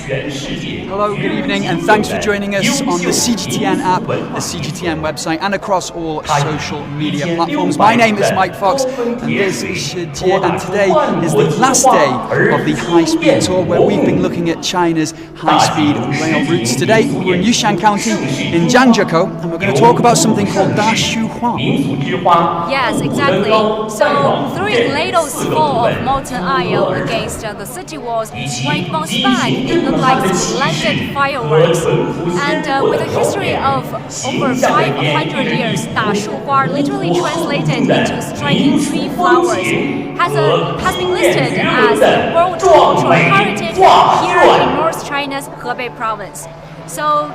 Hello, good evening, and thanks for joining us on the CGTN app, the CGTN website, and across all social media platforms. My name is Mike Fox, and this is Shijie, and today is the last day of the high-speed tour, where we've been looking at China's high-speed rail routes. Today, we're in Yuxian County in Zhangjiakou, and we're going to talk about something called Dashuhua. Yes, exactly. So, throwing ladles full of molten iron against the city walls, when it bounced back, it looked like splendid fireworks. And with a history of over 500 years, Dashuhua, literally translated into striking tree flowers, has been listed as World Cultural Heritage here in North China's Hebei Province. So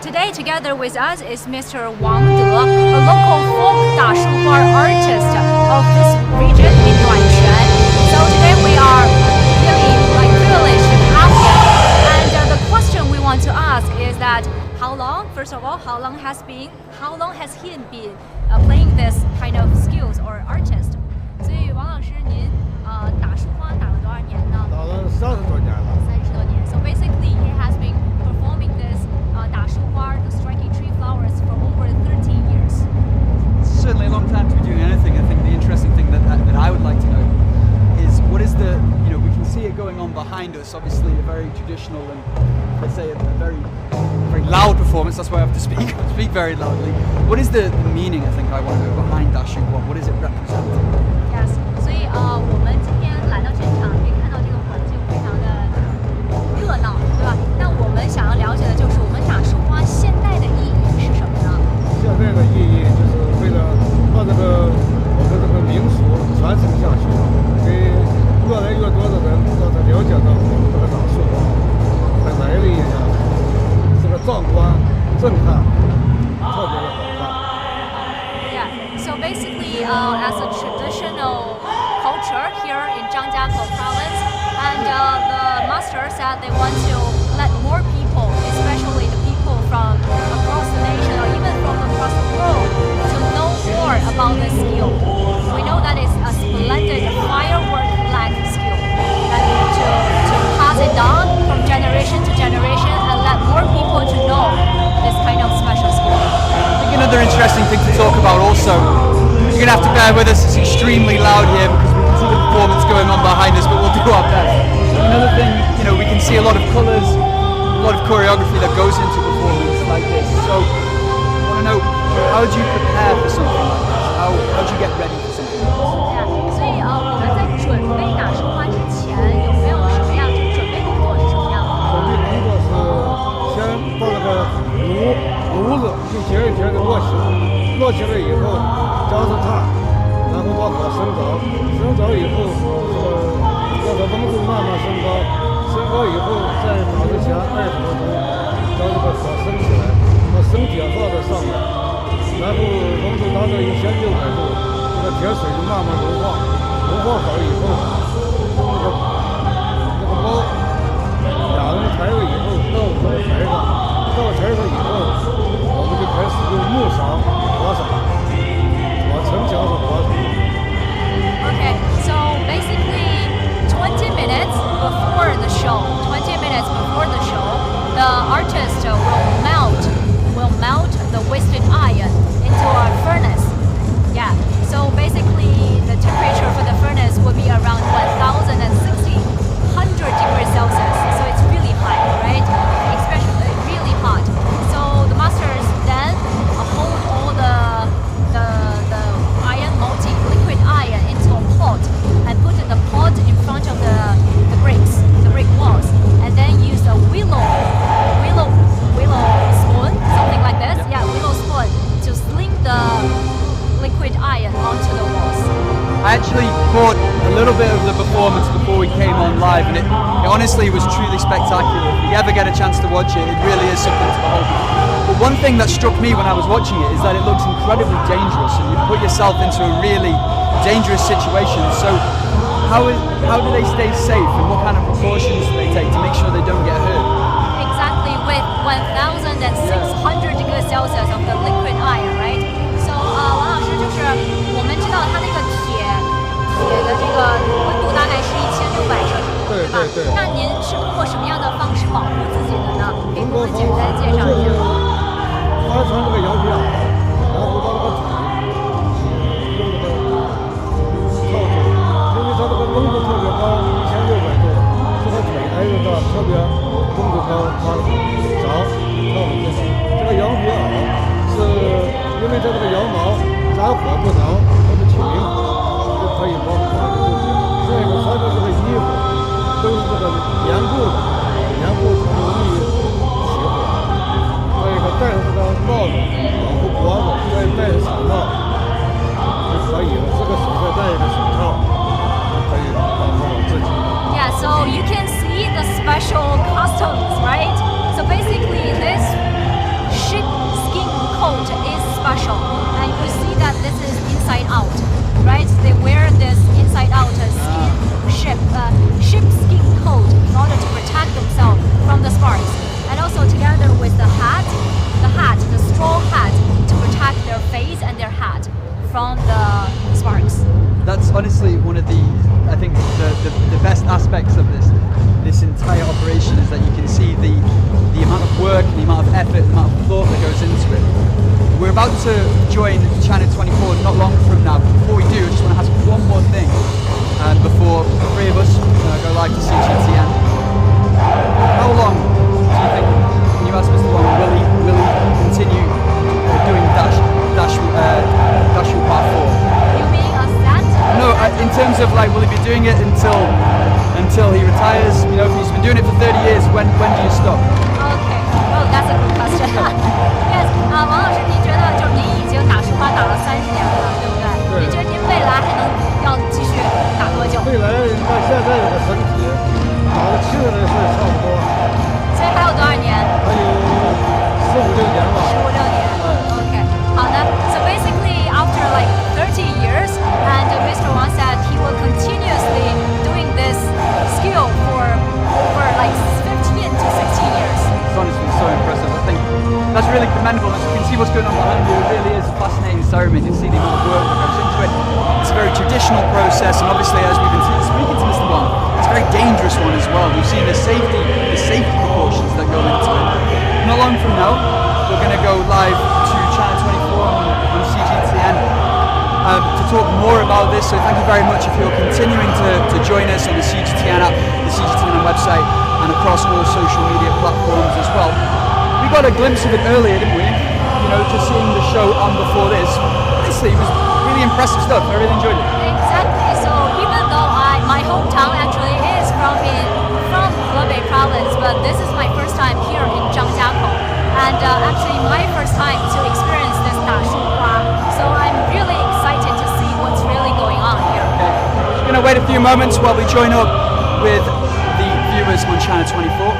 today, together with us is Mr. Wang De, a local folk Dashuhua artist of this region in Yuanquan. So today we are really privileged to have him. And the question we want to ask is that first of all, how long has he been playing this kind of skills or artist? 所以王老师，您打书花打了多少年呢？打了30多年了。30多年。So basically, he has been performing this 打书花, the striking tree flowers, for over 13 years. It's certainly a long time to be doing anything. I think the interesting thing that I would like to know is what is the, we can see it going on behind us, obviously a very traditional and, let's say, a very loud performance. That's why I have to speak very loudly. What is the meaning, I think I want to know, behind Dashuhua? What does it represent? Yes. 所以我们今天来到现场，可以看到这个环境非常的热闹，对吧？那我们想要了解的就是我们打书花现代的意义是什么呢？现在的意义就是为了把我们这个民俗传承下去，给越来越多的人让他了解到我们这个打书花的来历呀，这个壮观、震撼，特别的好看。Yeah. So basically, as a traditional culture here in Zhangjiakou Province, and the master said they want to let more people, especially the people from across the nation or even from across the world, to know more about this skill. We know that it's a splendid firework-like skill, and to pass it down from generation to generation and let more people to know this kind of special skill. I think another interesting thing to talk about also, you're going to have to bear with us, it's extremely loud here because we can see the performance going on behind us, but we'll do our best. Another thing, we can see a lot of colours, a lot of choreography that goes into performance like this. So, I want to know, how do you prepare for something like this? How do you get ready for something like this? Yeah. 所以我们在准备打书花之前，有没有什么样的准备工作是什么样的？准备工作是先把那个炉子一节一节的摞起来，摞起来以后加上炭，然后把火升着，升着以后让它温度慢慢升高，升高以后在打之前20分钟将这个火升起来，把生铁放在上面，然后温度达到1600度，这个铁水就慢慢融化，融化好以后，那个包俩人抬了以后到这个台上，到台上以后，我们就开始用木勺划上，往城墙上划上。Okay, so basically 20 minutes before the show, the artist will melt the wasted iron into a furnace. Yeah, so basically the temperature for the furnace will be around 1,060 degrees Celsius. So it's really high, right? Especially really hot. So the masters then hold all the iron molten liquid iron into a pot and put the pot in front of the brick walls, and then use a willow spoon, something like this. Yeah, willow spoon to sling the liquid iron onto the walls. I actually caught a little bit of the performance before we came on live, and it honestly was truly spectacular. If you ever get a chance to watch it, it really is something to behold. But one thing that struck me when I was watching it is that it looks incredibly dangerous, and you put yourself into a really dangerous situation. So how do they stay safe, and what kind of precautions do they take to make sure they don't get hurt? Exactly, with 1,600 degrees Celsius of the liquid iron, right? So 王老师，就是我们知道它那个铁的这个温度大概是1600摄氏度，对吧？对。那您是通过什么样的方式保 coat is special, and you see that this is inside out, right? They wear this inside out sheepskin coat in order to protect themselves from the sparks, and also together with the straw hat to protect their face and their hat from the sparks. That's honestly one of the, I think, the best aspects of this entire operation is that you can see the amount of work, the amount of effort, the amount of thought that goes into it. We're about to join China 24 not long from now, but before we do, I just want to ask one more thing before the three of us go live to CGTN. How long do you think, when you ask Mr. Wang, will he continue doing Dashuhua for? You mean a set? No, in terms of like, will he be doing it until he retires? You know, if he's been doing it for 30 years, when do you stop? Okay, well that's a good question. Yes, 王老师，您觉得就是您已经打书花打了30年了，对不对？对。您觉得您未来还能要继续打多久？未来按现在这个身体，打了70来岁差不多，所以还有多少年？还有15、16年吧。15、16年。Okay. 好的。So basically, after like 30 years, and Mr. Wang said he will continuously doing this skill for over like 15 to 16 years. It's honestly so impressive. I think that's really commendable. As you can see what's going on behind you, it really is a fascinating ceremony. You can see the amount of work that goes into it. It's a very traditional process, and obviously, as we've been speaking to Mr. Wang, it's a very dangerous one as well. We've seen the safety precautions that go into it. Not long from now, we're going to go live to China 24 on CGTN to talk more about this. So thank you very much if you're continuing to join us on the CGTN app, the CGTN website, and across all social media platforms as well. We got a glimpse of it earlier, didn't we? You know, just seeing the show on before this. Honestly, it was really impressive stuff. I really enjoyed it. Exactly. So even though my hometown actually is from Hebei Province, but this is my first time here in Zhangjiakou, and actually my first time to experience this Dashuhua. So I'm really excited to see what's really going on here. Okay. Just gonna wait a few moments while we join up with the viewers on China 24.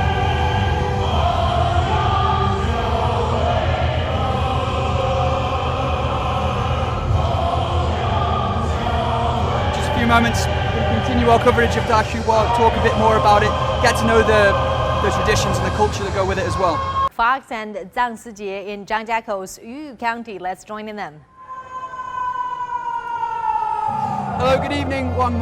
Moments, we'll continue our coverage of Dashuhua, talk a bit more about it, get to know the traditions and the culture that go with it as well. Fox and Zang Shijie in Zhangjiakou's Yuxian County. Let's join in them. Hello, good evening, Wang.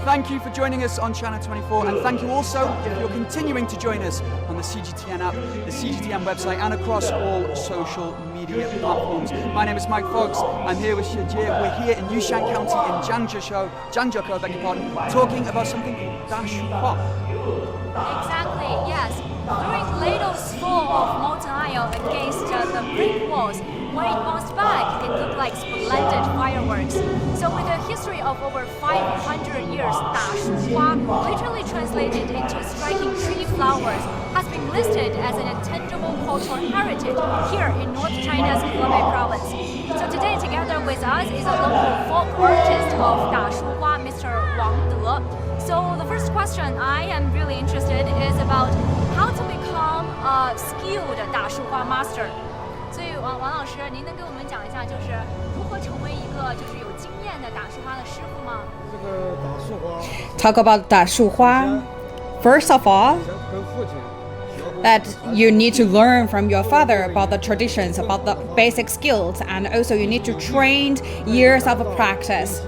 Thank you for joining us on China 24, and thank you also if you're continuing to join us on the CGTN app, the CGTN website, and across all social media platforms. My name is Mike Fox. I'm here with Shijie. We're here in Yuxian County in Zhangjiakou, beg your pardon, talking about something called Dashuhua. Exactly, yes. During Lado's fall of molten iron against the brick walls, when it bounced back, it looked like splendid fireworks. So with a history of over 500 years, Dashuhua, literally translated into striking tree flowers, has been listed as an intangible cultural heritage here in North China's Hebei Province. So today, together with us is a local folk artist of Dashuhua, Mr. Wang De. So the first question I am really interested is about how to become a skilled Dashuhua master. 所以王老师，您能给我们讲一下，就是如何成为一个就是有经验的打树花的师傅吗？ Talk about Dashuhua. First of all, that you need to learn from your father about the traditions, about the basic skills, and also you need to train years of practice.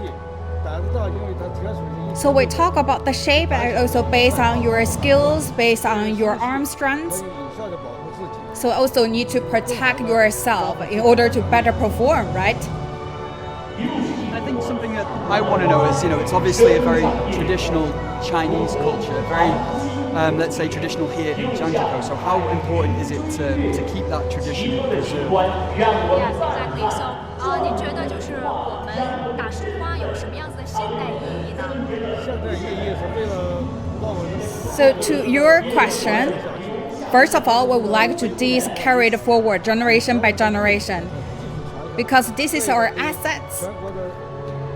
So we talk about the shape and also based on your skills, based on your arm strengths. So also need to protect yourself in order to better perform, right? I think something that I want to know is, you know, it's obviously a very traditional Chinese culture, very, let's say, traditional here in Zhangjiakou. So how important is it to keep that tradition preserved? Yes, exactly. So, 您觉得就是我们打树花有什么样子的现代意义呢？ So to your question, first of all, we would like to carry it forward generation by generation, because this is our assets.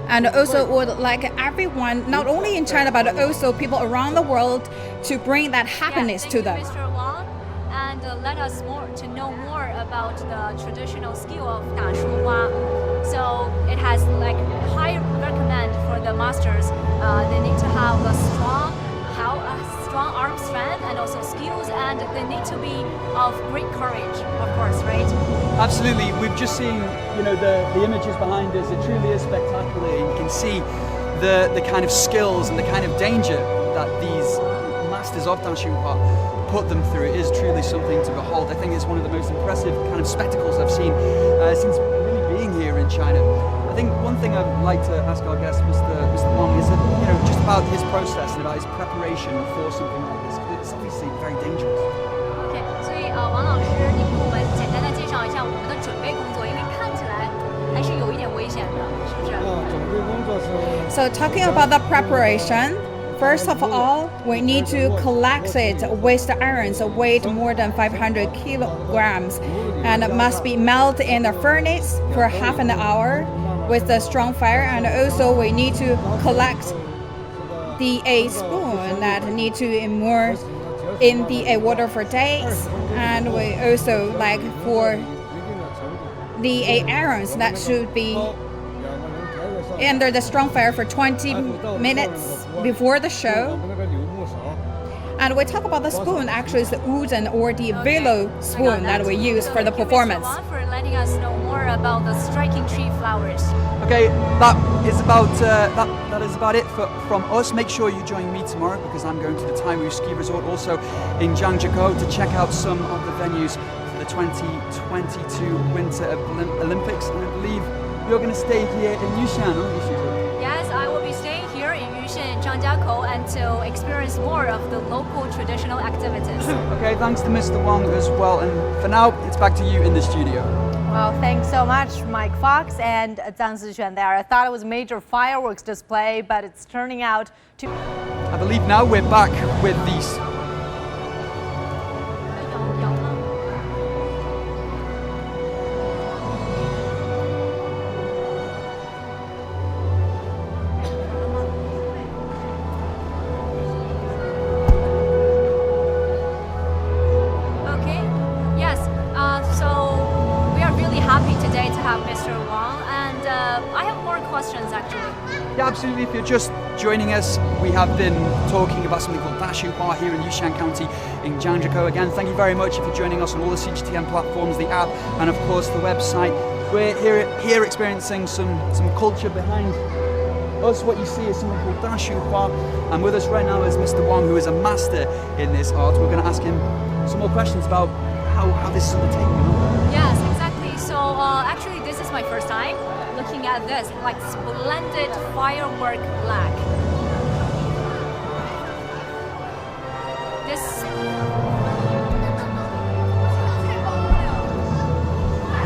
And also would like everyone, not only in China, but also people around the world, to bring that happiness to them. Thank you, Mr. Wang, and let us know more about the traditional skill of Dashuhua. So it has like high recommend for the masters. They need to have a strong arm strength and also skills, and they need to be of great courage, of course, right? Absolutely. We've just seen, the images behind us. It truly is spectacular. You can see the kind of skills and the kind of danger that these masters of Dashuhua put them through. It is truly something to behold. I think it's one of the most impressive kind of spectacles I've seen since really being here in China. I think one thing I'd like to ask our guest, Mr. Wang, is that, just about his process and about his preparation for something like this. It's obviously very dangerous. OK， 所以王老师，你给我们简单的介绍一下我们的准备工作，因为看起来还是有一点危险的，是不是？准备工作是。So talking about the preparation, first of all, we need to collect it with the irons weight more than 500 kilograms, and it must be melted in the furnace for half an hour with a strong fire. And also we need to collect the a spoon that need to immerse in the a water for days, and we also like for the a irons that should be under the strong fire for 20 minutes before the show. And we talk about the spoon, actually it's the wooden or the willow spoon that we use for the performance. Thank you, Mr. Wang, for letting us know more about the striking tree flowers. Okay, that is about it from us. Make sure you join me tomorrow, because I'm going to the Taiwu ski resort also in Zhangjiakou to check out some of the venues for the 2022 Winter Olympics. And I believe you're going to stay here in Yuxian, aren't you, Shijie? Yes, I will be staying here in Yuxian, Zhangjiakou, and to experience more of the local traditional activities. Okay, thanks to Mr. Wang as well. And for now, it's back to you in the studio. Well, thanks so much, Mike Fox and Zang Ziquan there. I thought it was a major fireworks display, but it's turning out to... I believe now we're back with these. Yeah, absolutely. If you're just joining us, we have been talking about something called Dashuhua here in Yuxian County in Zhangjiakou. Again, thank you very much for joining us on all the CGTN platforms, the app, and of course the website. We're here experiencing some culture behind us. What you see is something called Dashuhua, and with us right now is Mr. Wang, who is a master in this art. We're going to ask him some more questions about how this is undertaken. Yes, exactly. So actually, this is my first time looking at this, like splendid firework black.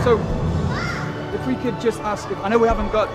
So, if we could just ask, I know we haven't got...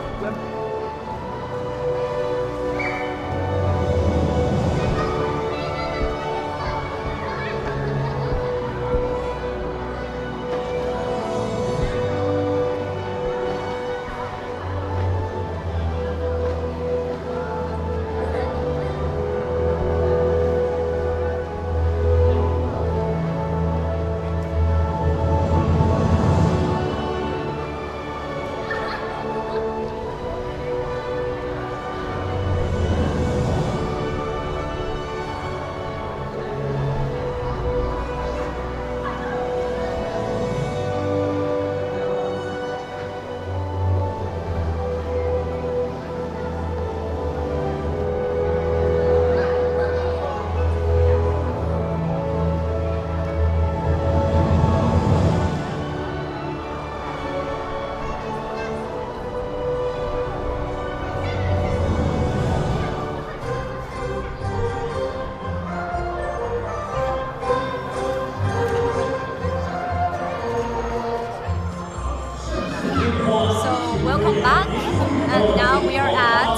Welcome back, and now we are at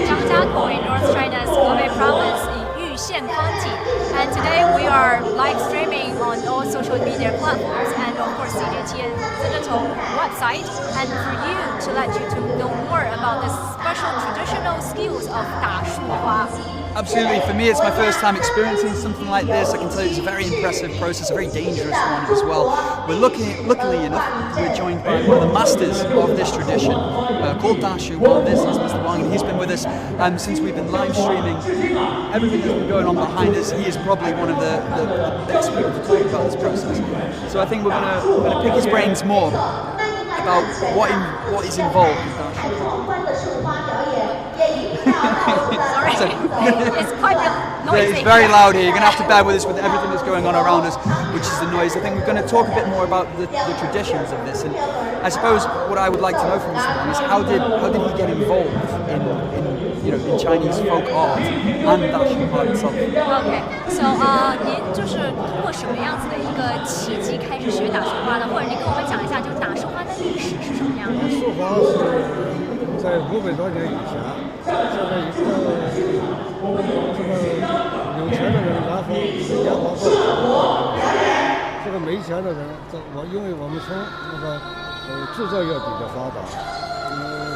Zhangjiakou in North China's Hebei Province in Yuxian County. And today we are live streaming on all social media platforms and of course CGTN digital website. And for you to let you to know more about this special traditional skills of Dashuhua? Absolutely. For me, it's my first time experiencing something like this. I can tell you it's a very impressive process, a very dangerous one as well. Luckily enough, we're joined by one of the masters of this tradition, called Dashuhua. This is Mr. Wang, and he's been with us since we've been live streaming everything that's been going on behind us. He is probably one of the best people to talk about this process. So I think we're going to pick his brains more about what is involved in Dashuhua. Sorry, it's quite noisy. It's very loud here. You're going to have to bear with us with everything that's going on around us, which is the noise. I think we're going to talk a bit more about the traditions of this. And I suppose what I would like to know from Mr. Wang is how did he get involved in Chinese folk art and Dashuhua itself? Okay, so 您就是通过什么样子的一个契机开始学打树花的，或者您跟我们讲一下，就是打树花的历史是什么样的？树花是在500多年以前，现在一个有钱的人，然后炎黄豆，这个没钱的人，因为我们从那个制作业比较发达，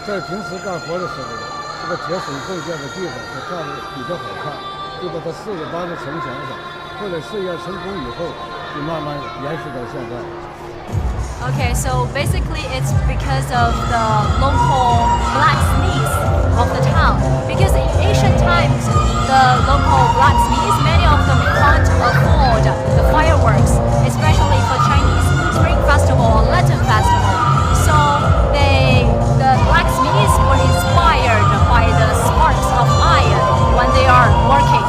在平时干活的时候，这个铁水构建的地方它干得比较好看，就把它4个搬到城墙上。后来试验成功以后，就慢慢延续到现在。Okay, so basically it's because of the local blacksmiths of the town. Because in ancient times, the local blacksmiths, many of them can't afford the fireworks, especially for Chinese Spring Festival or Lantern Festival. So the blacksmiths were inspired by the sparks of iron when they are working.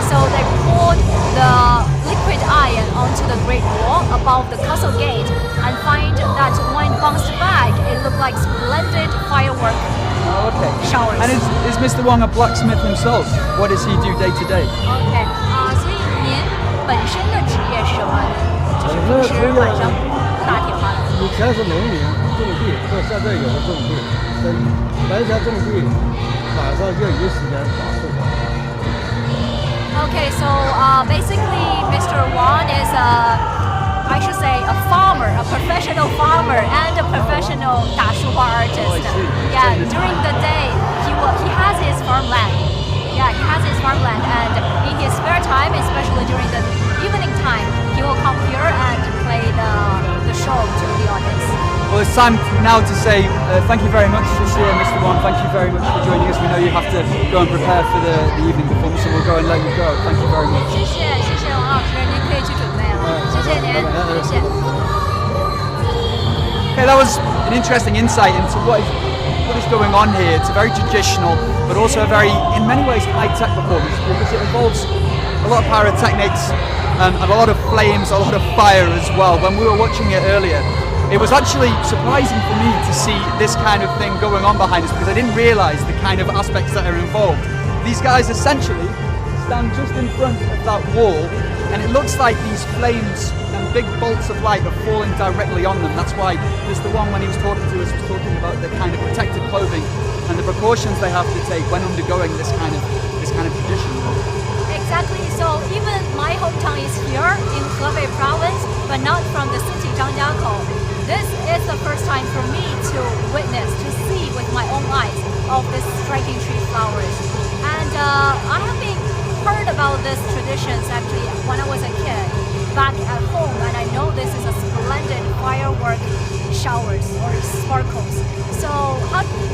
So they poured the liquid iron onto the Great Wall above the castle gate and find that when bounced back, it looked like splendid firework showers. And is Mr. Wang a blacksmith himself? What does he do day to day? Okay, 所以您本身的职业是什么呢？就是平时晚上不打铁花的。以前是农民种地，到现在也是种地。白天种地，晚上业余时间打树花。Okay, so basically Mr. Wang is I should say a farmer, a professional farmer and a professional Dashuhua artist. Yeah, during the day he has his farmland. Yeah, he has his farmland, and in his spare time, especially during the evening time, he will come here and play the show to the audience. Well, it's time now to say thank you very much, Shijie, Mr. Wang. Thank you very much for joining us. We know you have to go and prepare for the evening performance, so we'll go and let you go. Thank you very much. 谢谢王老师，您可以去准备了。谢谢您，谢谢。Okay, that was an interesting insight into what is going on here. It's a very traditional, but also a very, in many ways, high-tech performance because it involves a lot of pyrotechnics and a lot of flames, a lot of fire as well. When we were watching it earlier, it was actually surprising for me to see this kind of thing going on behind us because I didn't realise the kind of aspects that are involved. These guys essentially stand just in front of that wall, and it looks like these flames and big bolts of light are falling directly on them. That's why Mr. Wang, when he was talking to us, was talking about the kind of protective clothing and the precautions they have to take when undergoing this kind of tradition. Exactly. So even my hometown is here in Hebei Province, but not from the city Zhangjiakou. This is the first time for me to witness, to see with my own eyes of this striking tree flowers. And I have been heard about these traditions actually when I was a kid back at home, and I know this is a splendid firework showers or sparkles. So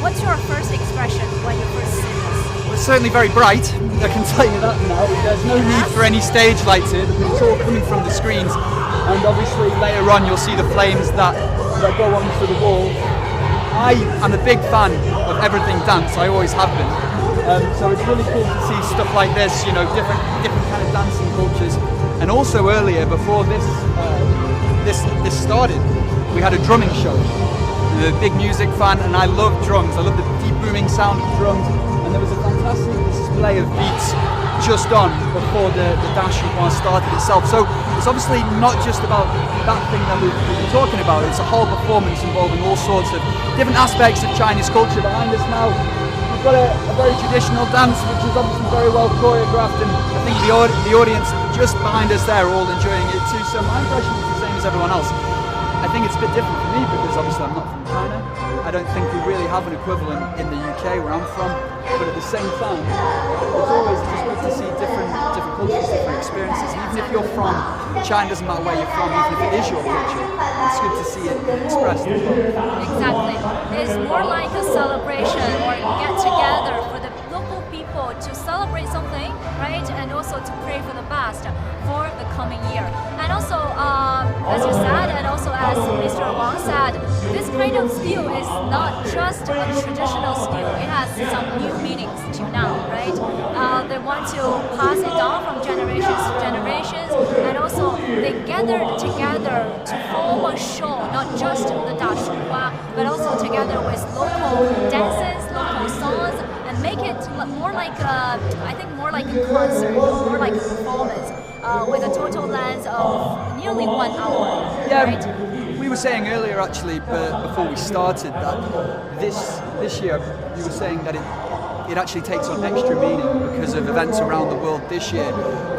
what's your first expression when you first see this? Well, it's certainly very bright, I can tell you that now. There's no need for any stage lights here because it's all coming from the screens, and obviously later on you'll see the flames that go onto the wall. I am a big fan of everything dance, I always have been. So it's really cool to see stuff like this, you know, different kind of dancing cultures. And also earlier, before this started, we had a drumming show. I'm a big music fan, and I love drums. I love the deep booming sound of drums. And there was a fantastic display of beats just on before the Dashuhua started itself. So it's obviously not just about that thing that we've been talking about. It's a whole performance involving all sorts of different aspects of Chinese culture behind us now. We've got a very traditional dance, which is obviously very well choreographed, and I think the audience just behind us there are all enjoying it too. So my impression is the same as everyone else. I think it's a bit different for me because obviously I'm not from China. I don't think we really have an equivalent in the UK where I'm from, but at the same time, it's always just good to see different cultures, different experiences. And even if you're from China, doesn't matter where you're from, even if it is your culture, it's good to see it expressed as well. Exactly. It's more like a celebration or get together for the local people to celebrate something, right? And also to pray for the best for the coming year. And also, as you said, and also as Mr. Wang said, this kind of stew is not just a traditional stew. It has some new meanings to now, right? They want to pass it down from generations to generations, and also they gathered together to form a show, not just the Dashuhua, but also together with local dances, local songs, and make it more like more like a concert, more like a performance, with a total length of nearly 1 hour. Yeah, right? we were saying earlier actually, before we started, that this year you were saying that it actually takes on extra meaning because of events around the world this year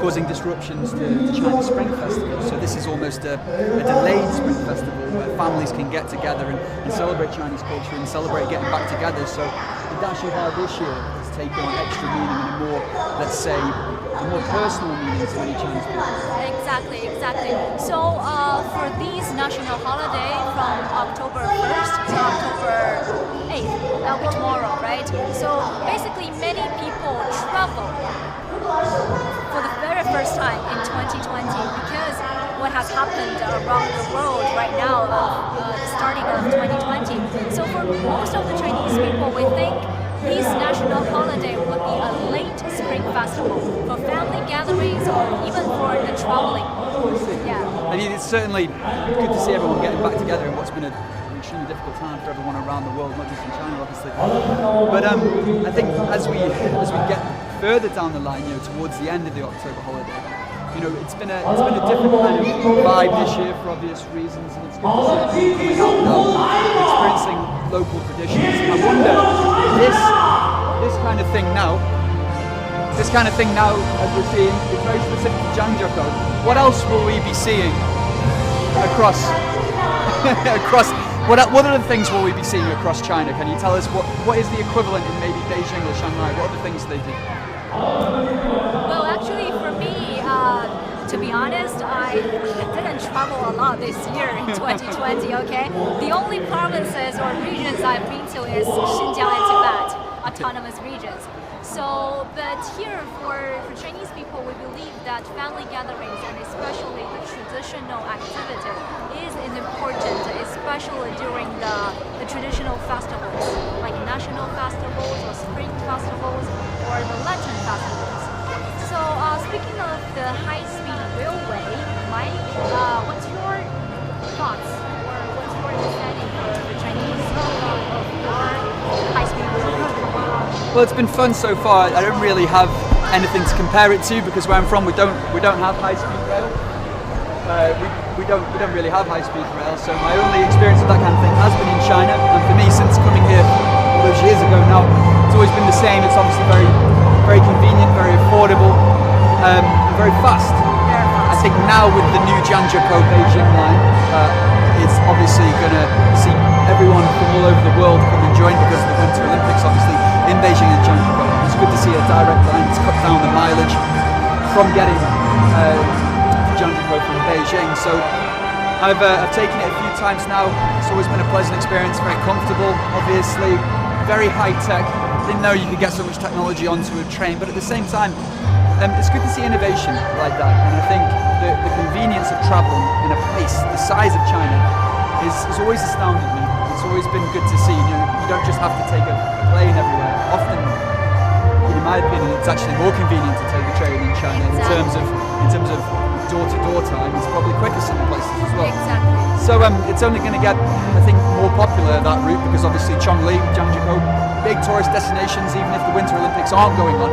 causing disruptions to China's Spring Festival. So this is almost a delayed Spring Festival where families can get together and celebrate Chinese culture and celebrate getting back together. So the Dashuhua this year has taken on extra meaning and a more, let's say, a more personal meaning to many Chinese people. Exactly. So for these national holiday from October 1st to October 8th, that'll be tomorrow, right? So basically many people travel for the very first time in 2020 because what has happened around the world right now, starting of 2020. So for most of the Chinese people, we think this national holiday would be a late spring festival for family gatherings or even for the traveling. Yeah. I mean, it's certainly good to see everyone getting back together in what's been an extremely difficult time for everyone around the world, not just in China, obviously. But I think as we get further down the line, towards the end of the October holiday, it's been a different kind of vibe this year for obvious reasons, and it's good to see people coming out now, experiencing local traditions. I wonder this kind of thing now, as we're seeing, is very specific to Zhangjiakou. What else will we be seeing across what other things will we be seeing across China? Can you tell us what is the equivalent in maybe Beijing or Shanghai? What other things do they do? Well, actually, for me, to be honest, I didn't travel a lot this year in 2020, okay? The only provinces or regions I've been to is Xinjiang and Tibet, autonomous regions. So, but here for Chinese people, we believe that family gatherings and especially the traditional activity is important, especially during the traditional festivals, like national festivals or spring festivals or the Lantern festivals. So, speaking of the high-speed railway, Mike, what's your thoughts or what's your understanding for the Chinese of high-speed railway? Well, it's been fun so far. I don't really have anything to compare it to because where I'm from, we don't have high-speed rail. We don't really have high-speed rail. So my only experience of that kind of thing has been in China. And for me, since coming here all those years ago now, it's always been the same. It's obviously very, very convenient, very affordable, and very fast. I think now with the new Zhangjiakou Beijing line, it's obviously going to see everyone from all over the world come and join because of the Winter Olympics, obviously, in Beijing and Zhangjiakou. It's good to see a direct line. It's cut down the mileage from getting to Zhangjiakou from Beijing. So I've taken it a few times now. It's always been a pleasant experience, very comfortable, obviously, very high-tech. Didn't know you could get so much technology onto a train, but at the same time, it's good to see innovation like that. And I think the convenience of travel in a place the size of China has always astounded me. It's always been good to see. You don't just have to take a plane everywhere. Often, in my opinion, it's actually more convenient to take a train in China in terms of door-to-door time. It's probably quicker some places as well. Exactly. So it's only going to get, I think, more popular that route because obviously Chongli, Zhangjiakou, big tourist destinations, even if the Winter Olympics aren't going on,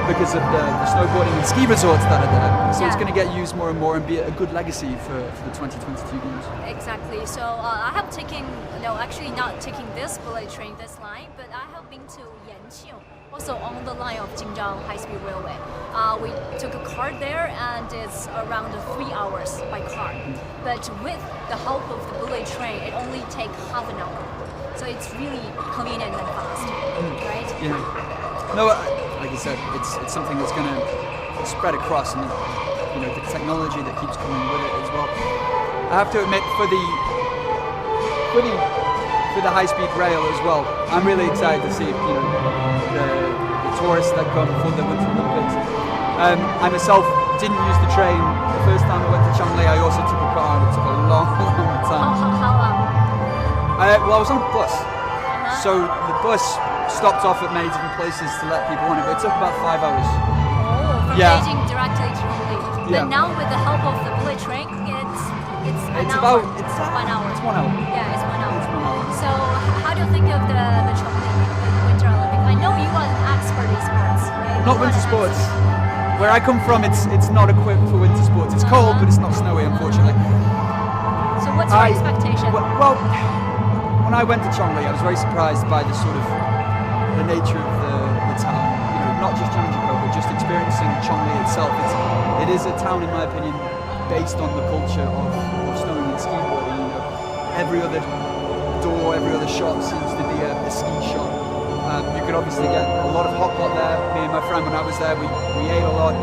because of the snowboarding and ski resorts that are there. So it's going to get used more and more and be a good legacy for the 2022 games. Exactly. So I have taken, actually not taking this bullet train, this line, but I have been to Yanqiu Also on the line of Jingzhang High-Speed Railway. We took a car there and it's around 3 hours by car. But with the help of the bullet train, it only takes half an hour. So it's really convenient and fast, right? Yeah. No, like you said, it's something that's going to spread across, and the technology that keeps coming with it as well. I have to admit, for the high-speed rail as well, I'm really excited to see the tourists that come for the Winter Olympics. I myself didn't use the train the first time I went to Changli. I also took a car, and it took a long, long time. How long? Well, I was on a bus, so the bus stopped off at many different places to let people on it, but it took about 5 hours. Oh, from Beijing directly to Chongli. Yeah. But now with the help of the bullet train, it's an hour. It's 1 hour. It's 1 hour. Yeah, it's 1 hour. It's 1 hour. So how do you think of the Chongli, the Winter Olympics? I know you are an expert in sports, right? Not winter sports. Where I come from, it's not equipped for winter sports. It's cold, but it's not snowy, unfortunately. So what's your expectation? Well, when I went to Chongli, I was very surprised by the sort of the nature of the town. Not just Zhangjiakou, but just experiencing Chongli itself. It is a town, in my opinion, based on the culture of snowing and skateboarding. Every other door, every other shop seems to be a ski shop. You could obviously get a lot of hot pot there. Me and my friend, when I was there, we ate a lot.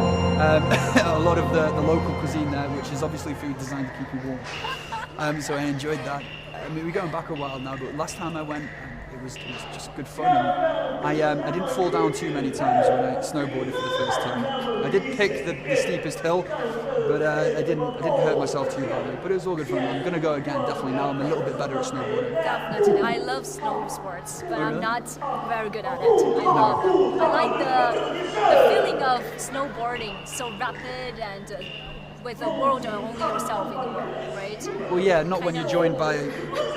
A lot of the local cuisine there, which is obviously food designed to keep you warm. So I enjoyed that. I mean, we're going back a while now, but last time I went, it was just good fun. And I didn't fall down too many times when I snowboarded for the first time. I did pick the steepest hill, but I didn't hurt myself too badly. But it was all good fun. I'm going to go again, definitely. Now I'm a little bit better at snowboarding. Definitely. I love snow sports, but I'm not very good at it. I love them. I like the feeling of snowboarding, so rapid and with the world or only yourself in the world, right? Well, yeah, not when you're joined by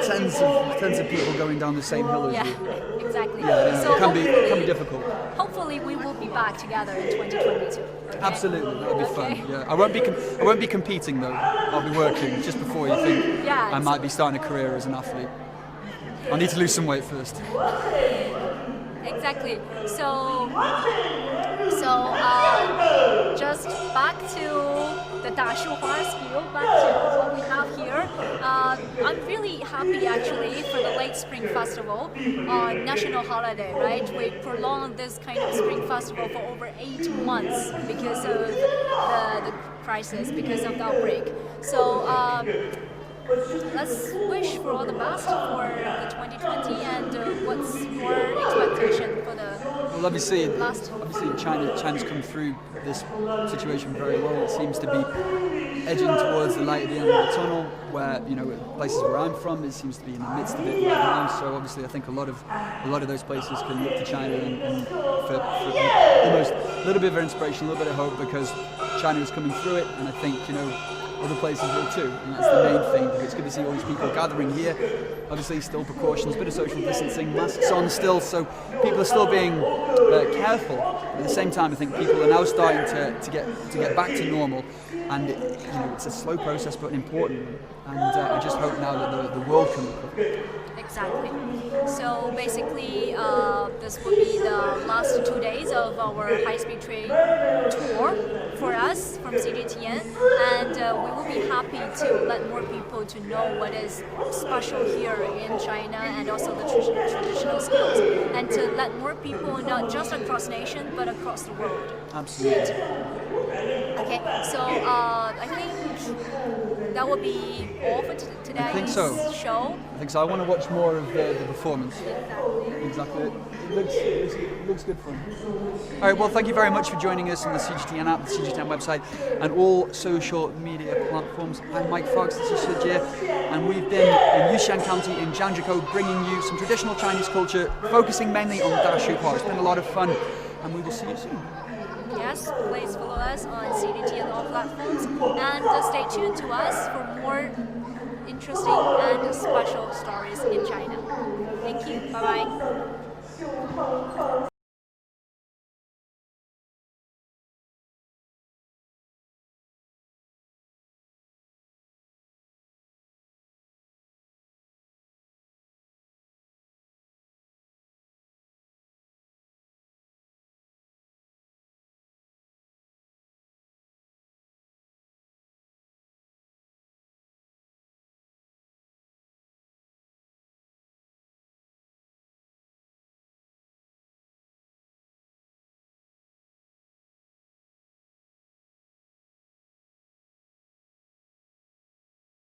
tens of people going down the same hill as you. Yeah, exactly. Yeah, So it can be difficult. Hopefully, we will be back together in 2022. Okay? Absolutely, that'll be Okay. fun. Yeah, I won't be competing though. I'll be working just before you think I might be starting a career as an athlete. I need to lose some weight first. Exactly. So just back to the Dashuhua skill, back to what we have here. I'm really happy actually for the late spring festival on national holiday, right? We prolonged this kind of spring festival for over 8 months because of the crisis, because of the outbreak. So let's wish for all the best for the 2020 and what's your expectation for the Well, obviously last? China's come through this situation very well. It seems to be edging towards the light at the end of the tunnel, where places where I'm from, it seems to be in the midst of it right now. So obviously, I think a lot of those places can look to China and for almost a little bit of inspiration, a little bit of hope, because China is coming through it, and I think other places will too, and that's the main thing. It's good to see all these people gathering here. Obviously, still precautions, bit of social distancing, masks on still, so people are still being careful. At the same time, I think people are now starting to get back to normal, and it's a slow process but an important one. And I just hope now that the world can recover. Exactly. So basically, this will be the last 2 days of our high-speed train tour for us from CGTN, and we will be happy to let more people to know what is special here in China and also the traditional skills, and to let more people not just across nation but across the world. Absolutely. Okay, so I think that will be all for today's I think so. show. I think so. I want to watch more of the performance. Exactly. It looks good fun. All right, well, thank you very much for joining us on the CGTN app, the CGTN website, and all social media platforms. I'm Mike Fox, this is Shijie, and we've been in Yuxian County in Zhangjiakou, bringing you some traditional Chinese culture, focusing mainly on Dashuhua. It's been a lot of fun, and we will see you soon. Yes, please follow us on CDT and all platforms, and stay tuned to us for more interesting and special stories in China. Thank you. Bye-bye.